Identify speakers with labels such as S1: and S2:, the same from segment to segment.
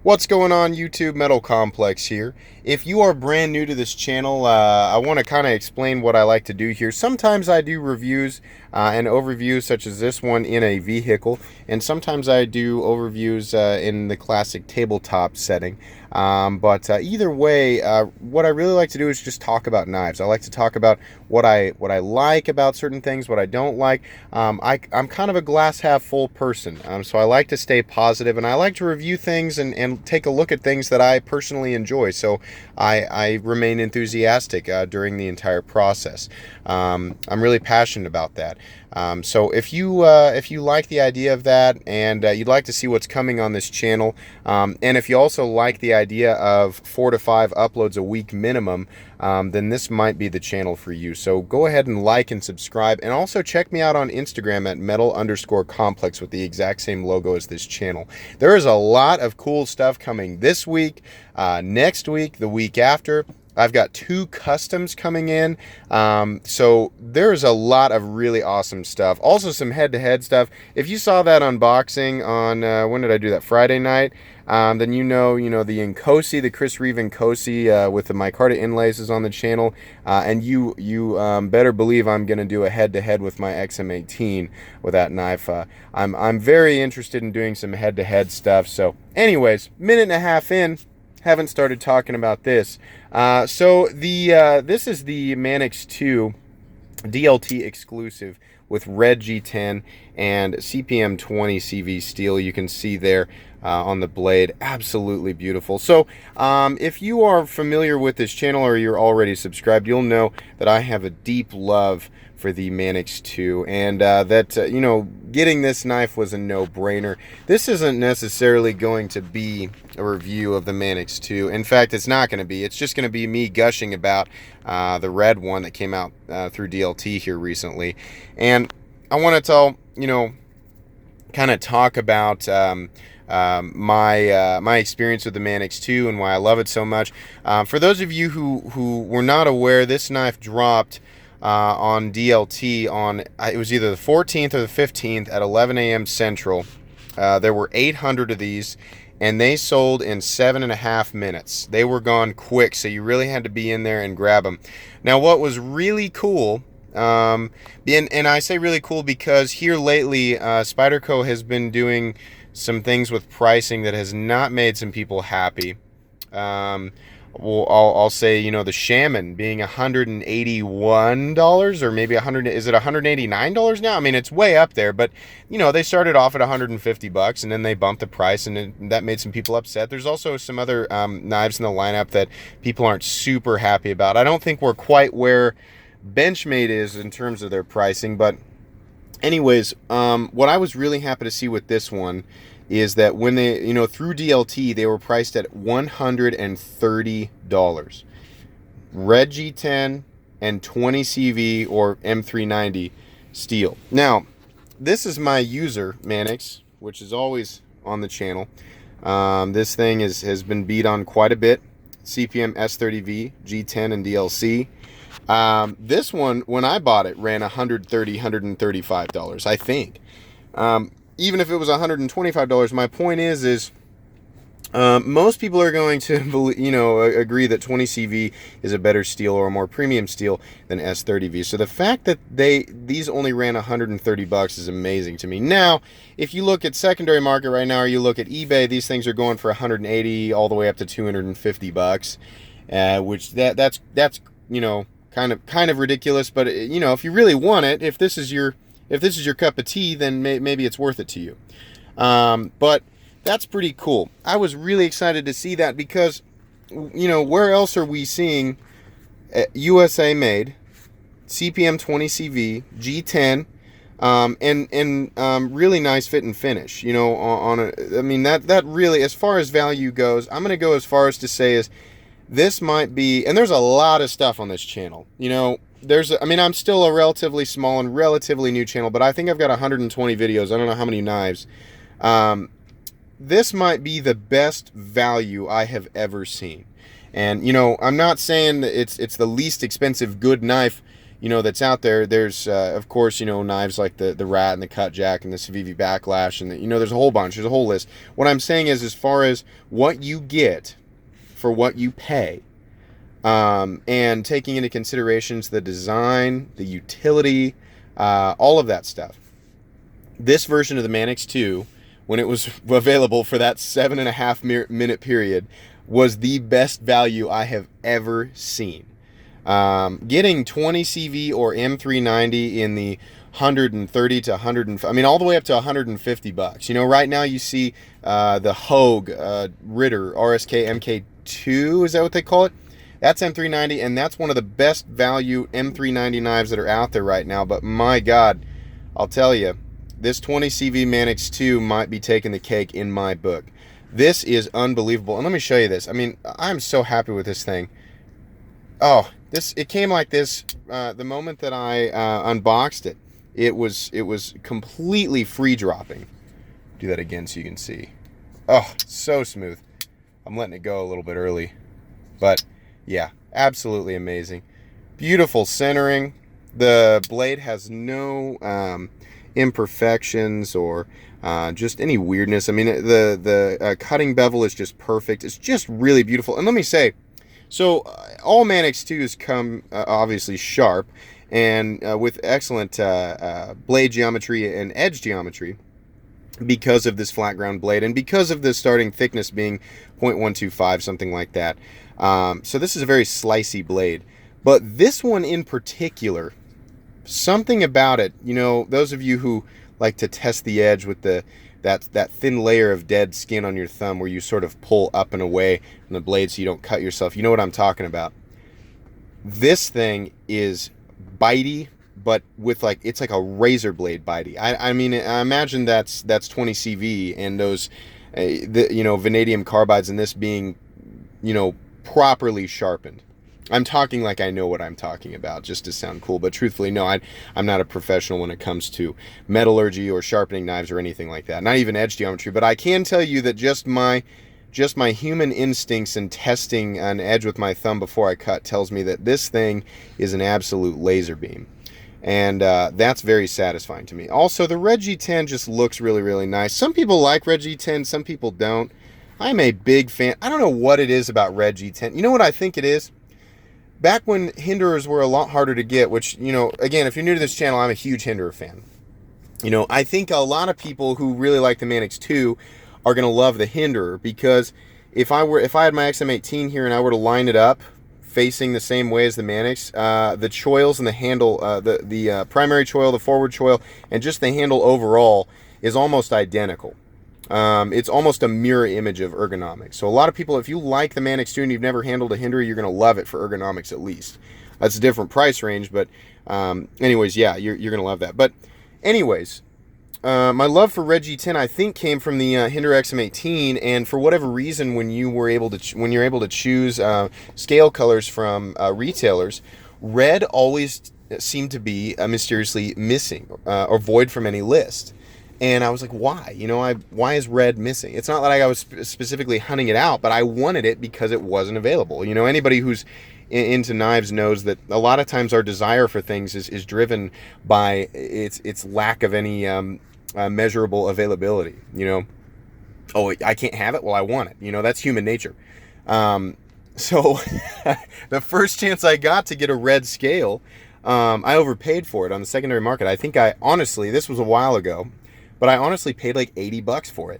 S1: What's going on, YouTube? Metal Complex here. If you are brand new to this channel, I want to kind of explain what I like to do here. Sometimes I do reviews and overviews such as this one in a vehicle, and sometimes I do overviews in the classic tabletop setting. But either way, what I really like to do is just talk about knives. I like to talk about what I like about certain things, what I don't like. I'm kind of a glass half full person, so I like to stay positive, and I like to review things and take a look at things that I personally enjoy. So I remain enthusiastic during the entire process. I'm really passionate about that. So if you like the idea of that, and you'd like to see what's coming on this channel, and if you also like the idea of 4 to 5 uploads a week minimum, then this might be the channel for you. So go ahead and like and subscribe, and also check me out on Instagram at metal_complex with the exact same logo as this channel. There is a lot of cool stuff coming this week, next week, the week after. I've got 2 customs coming in, so there's a lot of really awesome stuff. Also some head-to-head stuff. If you saw that unboxing on, when did I do that? Friday night. Then you know the Incosi, the Chris Reeve Incosi with the micarta inlays is on the channel, and you better believe I'm going to do a head-to-head with my XM18 with that knife. I'm very interested in doing some head-to-head stuff. So, anyways, minute and a half in. Haven't started talking about this. So this is the Manix 2 DLT exclusive with red G10 and CPM 20 CV steel. You can see there on the blade, absolutely beautiful. So if you are familiar with this channel or you're already subscribed, you'll know that I have a deep love for the Manix 2, and getting this knife was a no-brainer. This isn't necessarily going to be a review of the Manix 2. In fact, it's not going to be. It's just going to be me gushing about the red one that came out through DLT here recently. And I want to kind of talk about my experience with the Manix 2 and why I love it so much. For those of you who were not aware, this knife dropped on DLT on, it was either the 14th or the 15th at 11 a.m. Central. There were 800 of these, and they sold in 7.5 minutes. They were gone quick, so you really had to be in there and grab them. Now, what was really cool, and I say really cool because here lately, Spyderco has been doing some things with pricing that has not made some people happy. Well, I'll say, the Shaman being $181 or maybe is it $189 now? I mean, it's way up there, but they started off at $150 and then they bumped the price, and that made some people upset. There's also some other knives in the lineup that people aren't super happy about. I don't think we're quite where Benchmade is in terms of their pricing, but anyways, what I was really happy to see with this one is that when they, through DLT, they were priced at $130. Red G10 and 20 CV or M390 steel. Now, this is my user, Manix, which is always on the channel. This thing has been beat on quite a bit. CPM S30V, G10, and DLC. This one, when I bought it, ran $130, $135, I think. Even if it was $125, my point is most people are going to agree that 20 CV is a better steel or a more premium steel than S30V. So the fact that these only ran $130 is amazing to me. Now, if you look at secondary market right now, or you look at eBay, these things are going for $180 all the way up to $250, which that's kind of ridiculous. But if you really want it, if this is your cup of tea, then maybe it's worth it to you. But that's pretty cool. I was really excited to see that because, where else are we seeing USA made, CPM 20 CV, G10, and really nice fit and finish. I mean that really, as far as value goes, I'm gonna go as far as to say is this might be, and there's a lot of stuff on this channel. I'm still a relatively small and relatively new channel, but I think I've got 120 videos. I don't know how many knives. This might be the best value I have ever seen. And, I'm not saying that it's the least expensive good knife that's out there. There's of course, knives like the Rat and the Cut Jack and the Civivi Backlash, and there's a whole bunch. There's a whole list. What I'm saying is, as far as what you get for what you pay, and taking into considerations the design, the utility, all of that stuff, this version of the Manix 2, when it was available for that 7.5 minute period, was the best value I have ever seen. Getting 20 CV or M390 in the 130 to 100, I mean, all the way up to $150. Right now you see the Hogue Ritter RSK MK2, is that what they call it? That's M390, and that's one of the best value M390 knives that are out there right now. But my God, I'll tell you, this 20 CV Manix 2 might be taking the cake in my book. This is unbelievable. And let me show you this. I mean, I'm so happy with this thing. Oh, it came like this the moment that I unboxed it. It was completely free dropping. Do that again so you can see. Oh, so smooth. I'm letting it go a little bit early, but yeah, absolutely amazing. Beautiful centering. The blade has no imperfections or just any weirdness. I mean, the cutting bevel is just perfect. It's just really beautiful. And let me say, so all Manix 2s come obviously sharp and with excellent blade geometry and edge geometry because of this flat ground blade and because of the starting thickness being 0.125, something like that. So this is a very slicey blade. But this one in particular, something about it, those of you who like to test the edge with that thin layer of dead skin on your thumb where you sort of pull up and away from the blade so you don't cut yourself, you know what I'm talking about. This thing is bitey, but with it's like a razor blade bitey. I mean, I imagine that's 20 CV and those vanadium carbides and this being properly sharpened. I'm talking like I know what I'm talking about, just to sound cool. But truthfully, no, I'm not a professional when it comes to metallurgy or sharpening knives or anything like that. Not even edge geometry. But I can tell you that just my human instincts in testing an edge with my thumb before I cut tells me that this thing is an absolute laser beam. And that's very satisfying to me. Also, the Red G10 just looks really, really nice. Some people like Red G10, some people don't. I'm a big fan. I don't know what it is about Red G10. You know what I think it is? Back when Hinderers were a lot harder to get, which, again, if you're new to this channel, I'm a huge Hinderer fan. I think a lot of people who really like the Manix 2 are going to love the Hinderer, because if I had my XM18 here and I were to line it up facing the same way as the Manix, the choils and the handle, the primary choil, the forward choil, and just the handle overall is almost identical. It's almost a mirror image of ergonomics. So a lot of people, if you like the Manix 2 and you've never handled a Hinderer, you're going to love it for ergonomics at least. That's a different price range, but anyways, yeah, you're going to love that. But anyways, my love for Red G10, I think, came from the Hinderer XM18, and for whatever reason, when you're able to choose scale colors from retailers, red always seemed to be mysteriously missing or void from any list. And I was like, why? Why is red missing? It's not like I was specifically hunting it out, but I wanted it because it wasn't available. Anybody who's into knives knows that a lot of times our desire for things is driven by its lack of any measurable availability. Oh, I can't have it? Well, I want it. That's human nature. So the first chance I got to get a red scale, I overpaid for it on the secondary market. I think this was a while ago, but I honestly paid like $80 for it.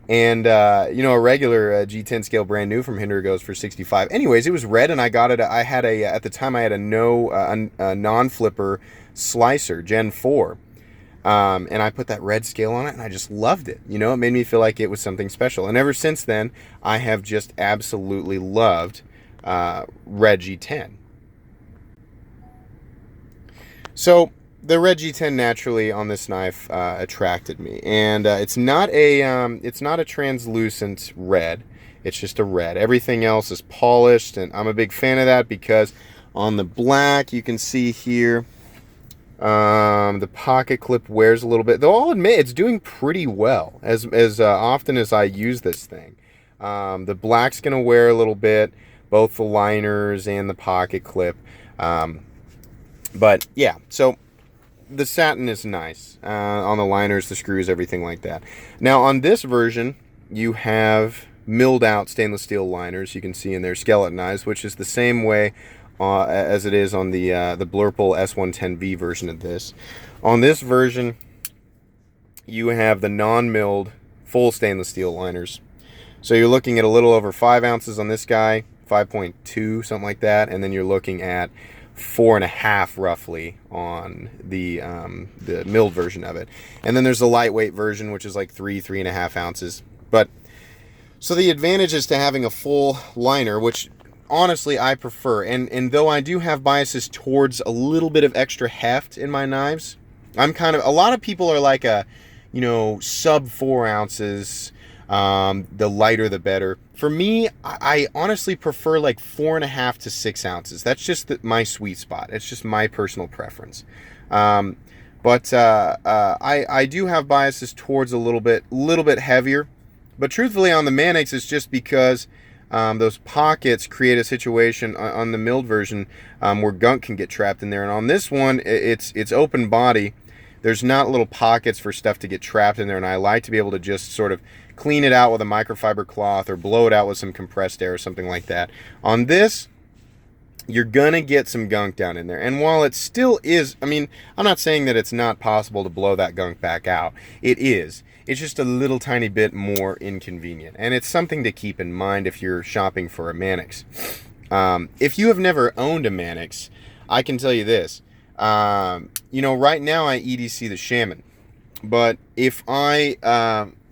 S1: And, a regular G10 scale brand new from Hinderer goes for $65. Anyways, it was red, and I got it. At the time, I had a non-flipper slicer, Gen 4. And I put that red scale on it, and I just loved it. It made me feel like it was something special. And ever since then, I have just absolutely loved Red G10. So the Red G10 naturally on this knife attracted me, and it's not a translucent red. It's just a red. Everything else is polished, and I'm a big fan of that because on the black you can see here the pocket clip wears a little bit. Though I'll admit it's doing pretty well as often as I use this thing. The black's gonna wear a little bit, both the liners and the pocket clip. But yeah, so the satin is nice on the liners, the screws, everything like that. Now on this version, you have milled out stainless steel liners. You can see in there skeletonized, which is the same way as it is on the Blurple S110V version of this. On this version, you have the non-milled full stainless steel liners. So you're looking at a little over 5 ounces on this guy, 5.2, something like that, and then you're looking at 4.5 roughly on the milled version of it. And then there's the lightweight version, which is like 3.5 ounces. But so the advantage is to having a full liner, which honestly I prefer. And though I do have biases towards a little bit of extra heft in my knives, I'm kind of, a lot of people are like a, you know, sub 4 ounces. The lighter the better. For me, I honestly prefer like 4.5 to 6 ounces. That's just my sweet spot. It's just my personal preference. But I do have biases towards a little bit heavier. But truthfully, on the Manix, it's just because those pockets create a situation on the milled version where gunk can get trapped in there. And on this one, it's open body. There's not little pockets for stuff to get trapped in there, and I like to be able to just sort of clean it out with a microfiber cloth or blow it out with some compressed air or something like that. On this, you're gonna get some gunk down in there. And while it still is, I mean, I'm not saying that it's not possible to blow that gunk back out. It is. It's just a little tiny bit more inconvenient. And it's something to keep in mind if you're shopping for a Manix. If you have never owned a Manix, I can tell you this. You know, right now I EDC the Shaman, but if I,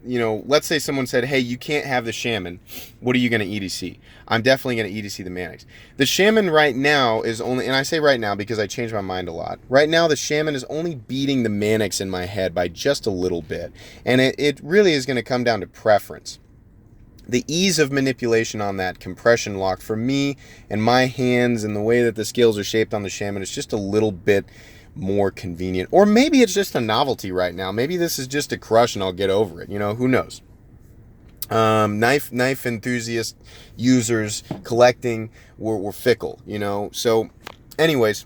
S1: you know, let's say someone said, hey, you can't have the Shaman, what are you going to EDC? I'm definitely going to EDC the Manix. The Shaman right now is only, and I say right now because I change my mind a lot. Right now, the Shaman is only beating the Manix in my head by just a little bit. And it really is going to come down to preference. The ease of manipulation on that compression lock for me and my hands and the way that the scales are shaped on the Shaman is just a little bit more convenient. Or maybe it's just a novelty right now. Maybe this is just a crush and I'll get over it. You know, who knows? Knife enthusiast users collecting were fickle, you know. So anyways,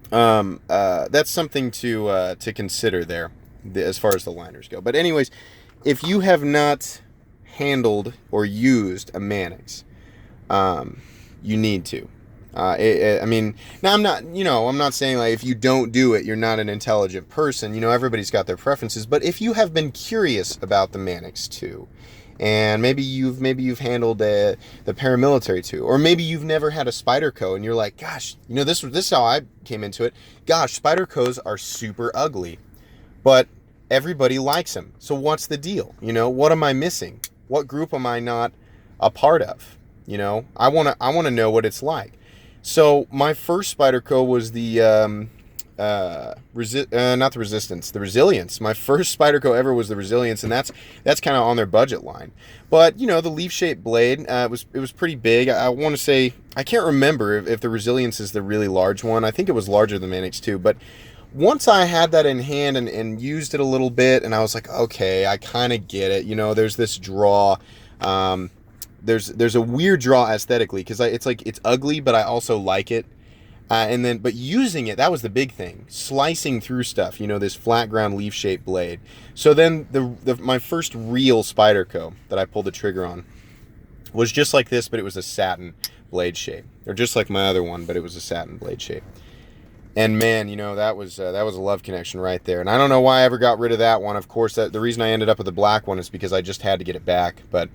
S1: that's something to consider there as far as the liners go. But anyways, if you have not handled or used a Manix, you need to. I mean, now I'm not saying like if you don't do it, you're not an intelligent person. You know, everybody's got their preferences. But if you have been curious about the Manix too, and maybe you've handled the paramilitary too, or maybe you've never had a Spyderco and you're like, gosh, you know, this is how I came into it. Gosh, Spydercos are super ugly, but everybody likes them. So what's the deal? You know, what am I missing? What group am I not a part of? You know, I want to know what it's like. So my first Spyderco was the not the Resistance, the Resilience. My first Spyderco ever was the Resilience, and that's kind of on their budget line. But you know, the leaf-shaped blade, it was pretty big. I want to say, I can't remember if the Resilience is the really large one. I think it was larger than Manix too. But once I had that in hand and used it a little bit, and I was like, okay, I kind of get it. You know, there's this draw. There's a weird draw aesthetically because it's ugly, but I also like it. But using it, that was the big thing. Slicing through stuff, you know, this flat ground leaf shaped blade. So then my first real Spyderco that I pulled the trigger on was just like this, but it was a satin blade shape, or just like my other one, but it was a satin blade shape. And man, you know, that was a love connection right there. And I don't know why I ever got rid of that one. Of course, the reason I ended up with the black one is because I just had to get it back. But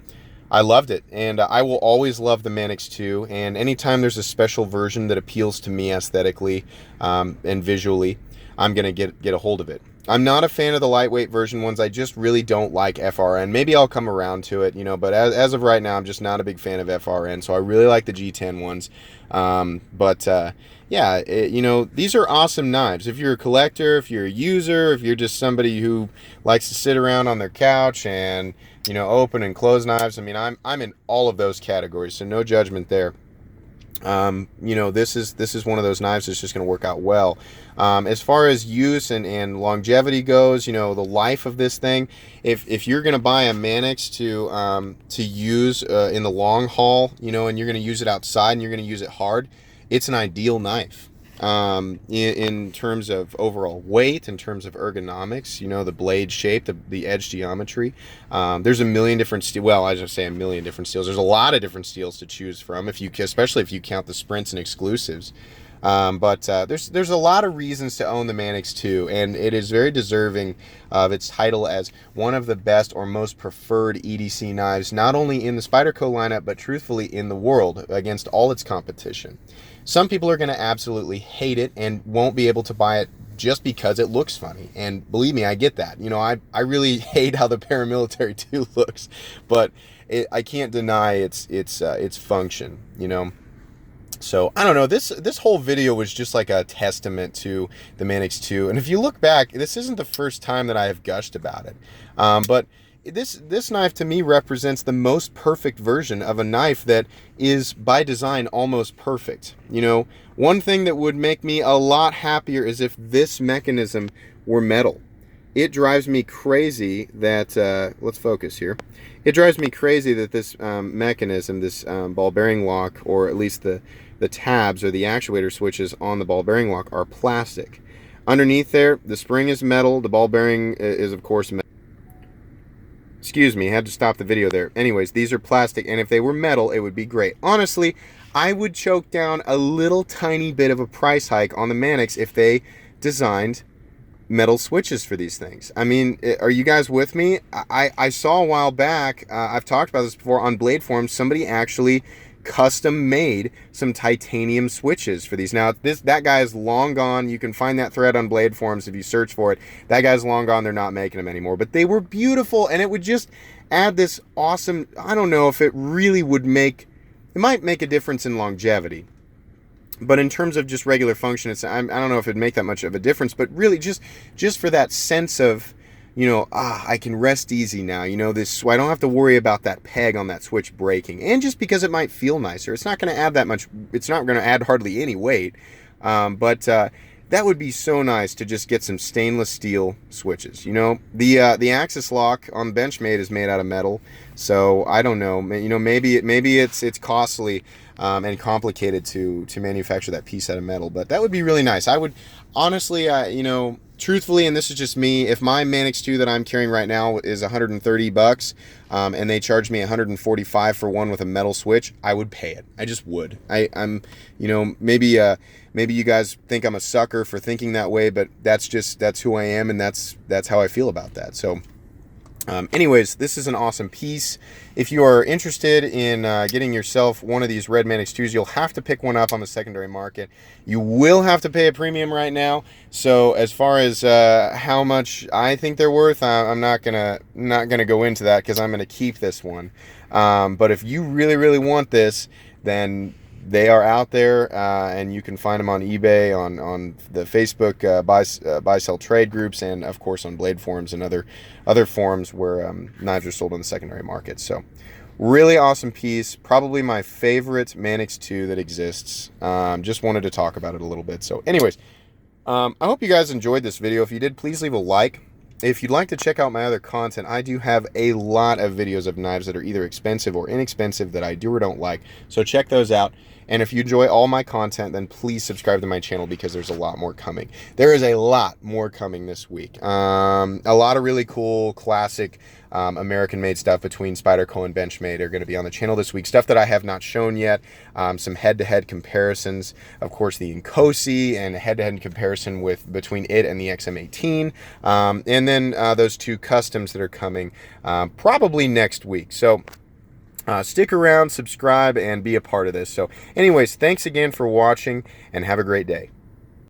S1: I loved it, and I will always love the Manix 2. And anytime there's a special version that appeals to me aesthetically and visually, I'm gonna get a hold of it. I'm not a fan of the lightweight version ones. I just really don't like FRN. Maybe I'll come around to it, you know. But as of right now, I'm just not a big fan of FRN. So I really like the G10 ones. Yeah, you know, these are awesome knives. If you're a collector, if you're a user, if you're just somebody who likes to sit around on their couch and, you know, open and close knives. I mean, I'm in all of those categories, so no judgment there. You know, this is one of those knives that's just going to work out well. As far as use and longevity goes, you know, the life of this thing, if you're going to buy a Manix to use in the long haul, you know, and you're going to use it outside and you're going to use it hard, it's an ideal knife. in terms of overall weight, in terms of ergonomics, you know, the blade shape, the edge geometry. There's a million different steel. Well, I just say a million different steels. There's a lot of different steels to choose from, especially if you count the sprints and exclusives. But there's a lot of reasons to own the Manix 2, and it is very deserving of its title as one of the best or most preferred EDC knives, not only in the Spyderco lineup, but truthfully in the world against all its competition. Some people are going to absolutely hate it and won't be able to buy it just because it looks funny. And believe me, I get that. You know, I really hate how the Paramilitary 2 looks, but I can't deny its function, you know. So I don't know, this whole video was just like a testament to the Manix 2, and if you look back, this isn't the first time that I have gushed about it, but this knife to me represents the most perfect version of a knife that is by design almost perfect. You know, one thing that would make me a lot happier is if this mechanism were metal. It drives me crazy that, let's focus here. It drives me crazy that this mechanism, this ball bearing lock, or at least the tabs or the actuator switches on the ball bearing lock are plastic. Underneath there, the spring is metal, the ball bearing is of course metal. Excuse me, I had to stop the video there. Anyways, these are plastic, and if they were metal, it would be great. Honestly, I would choke down a little tiny bit of a price hike on the Manix if they designed metal switches for these things. I mean, are you guys with me? I saw a while back, I've talked about this before on Blade Forums, somebody actually custom made some titanium switches for these. Now that guy is long gone. You can find that thread on Blade Forums if you search for it. That guy's long gone. They're not making them anymore, but they were beautiful, and it would just add this awesome, I don't know if it really would make, it might make a difference in longevity, but in terms of just regular function, I don't know if it'd make that much of a difference, but really just for that sense of, you know, I can rest easy now. You know, I don't have to worry about that peg on that switch breaking. And just because it might feel nicer, it's not going to add that much. It's not going to add hardly any weight. But that would be so nice to just get some stainless steel switches. You know, the axis lock on Benchmade is made out of metal. So I don't know. You know, maybe it's costly and complicated to manufacture that piece out of metal. But that would be really nice. I would honestly, you know, truthfully, and this is just me, if my Manix 2 that I'm carrying right now is 130 bucks, and they charge me 145 for one with a metal switch, I would pay it. I just would. I'm, you know, maybe you guys think I'm a sucker for thinking that way, but that's who I am, and that's how I feel about that. So anyways, this is an awesome piece. If you are interested in getting yourself one of these red Manix 2s, you'll have to pick one up on the secondary market. You will have to pay a premium right now. So as far as how much I think they're worth, I'm not gonna go into that because I'm gonna keep this one. But if you really want this, then they are out there, and you can find them on eBay, on the Facebook buy sell trade groups, and of course on Blade Forums and other forums where knives are sold on the secondary market. So really awesome piece, probably my favorite Manix 2 that exists. Just wanted to talk about it a little bit. So anyways, I hope you guys enjoyed this video. If you did, please leave a like. If you'd like to check out my other content, I do have a lot of videos of knives that are either expensive or inexpensive that I do or don't like. So check those out. And if you enjoy all my content, then please subscribe to my channel because there's a lot more coming. There is a lot more coming this week. A lot of really cool, classic American-made stuff between Spyderco and Benchmade are going to be on the channel this week. Stuff that I have not shown yet. Some head-to-head comparisons. Of course, the Inkosi and head-to-head comparison between it and the XM18. And then those two customs that are coming probably next week. So stick around, subscribe, and be a part of this. So anyways, thanks again for watching, and have a great day.